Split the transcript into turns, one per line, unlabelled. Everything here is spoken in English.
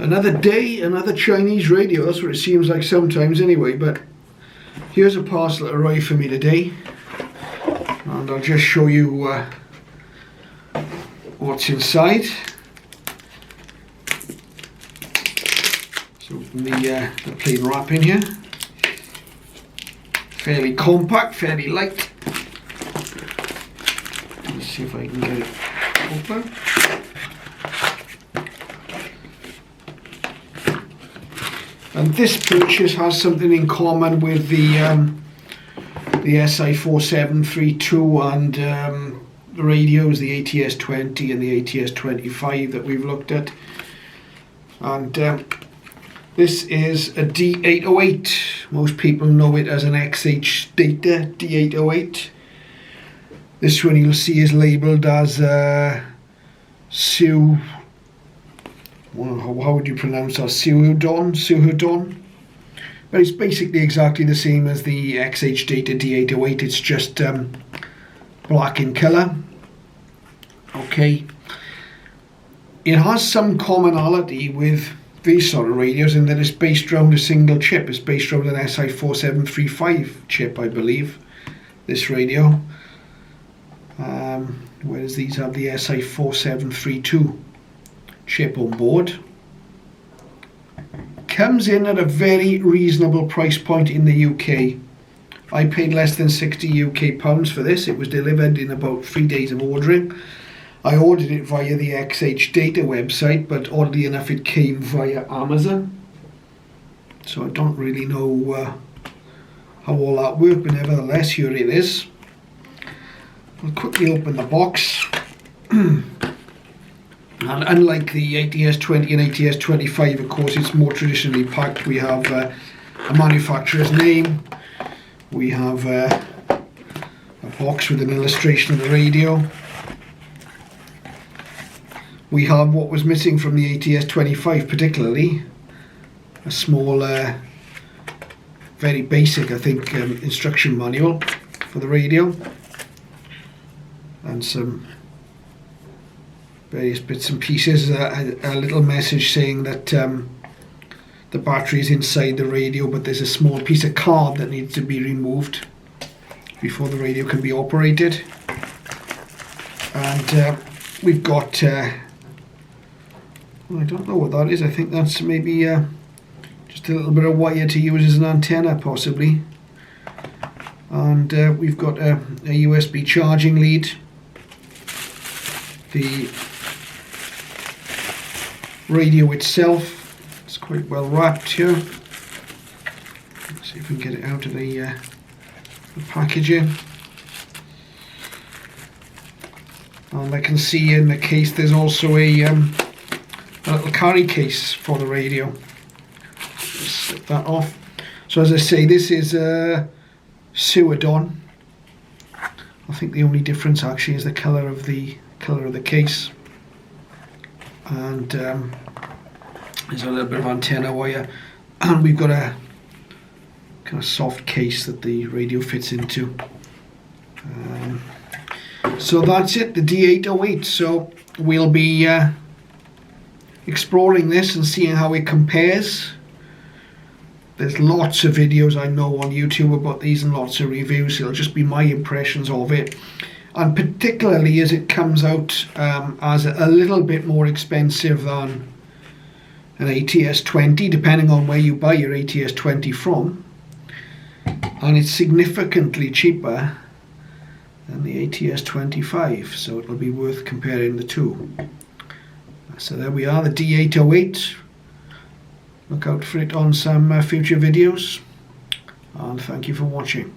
Another day, another Chinese radio. That's what it seems like sometimes anyway. But here's a parcel that arrived for me today. And I'll just show you what's inside. So open the plain wrap in here. Fairly compact, fairly light. Let's see if I can get it open. And this purchase has something in common with the SI4732 and the radios, the ATS20 and the ATS25 that we've looked at. And this is a D808. Most people know it as an XH Data D808. This one you'll see is labelled as Su. Well, how would you pronounce that? Suhodon. But it's basically exactly the same as the XH Data D808. It's just black in colour. Okay. It has some commonality with these sort of radios in that it's based around a single chip. It's based around an SI4735 chip, I believe. This radio. Whereas these have the SI4732 chip on board. Comes in at a very reasonable price point in the UK. I paid less than 60 UK pounds for this. It was delivered in about 3 days of ordering. I ordered it via the XH Data website, but oddly enough it came via Amazon. So I don't really know how all that worked, but nevertheless here it is. I'll quickly open the box. And unlike the ATS20 and ATS25, of course, it's more traditionally packed. We have a manufacturer's name. We have a box with an illustration of the radio. We have what was missing from the ATS25 particularly, a small, very basic, I think, instruction manual for the radio. And some various bits and pieces, a little message saying that the battery is inside the radio, but there's a small piece of card that needs to be removed before the radio can be operated. And we've got, well, I don't know what that is. I think that's maybe just a little bit of wire to use as an antenna possibly. And we've got a USB charging lead. The radio itself is quite well wrapped here. Let's see if we can get it out of the packaging. And I can see in the case there's also a little carry case for the radio. Just slip that off. So as I say, this is Suhodon. I think the only difference actually is the colour of the case. And there's a little bit of antenna wire, and we've got a kind of soft case that the radio fits into. So that's it, the D808. So we'll be exploring this and seeing how it compares. There's lots of videos I know on YouTube about these and lots of reviews. It'll just be my impressions of it. And particularly as it comes out as a little bit more expensive than an ATS20, depending on where you buy your ATS20 from. And it's significantly cheaper than the ATS25, so it'll be worth comparing the two. So there we are, the D808. Look out for it on some future videos. And thank you for watching.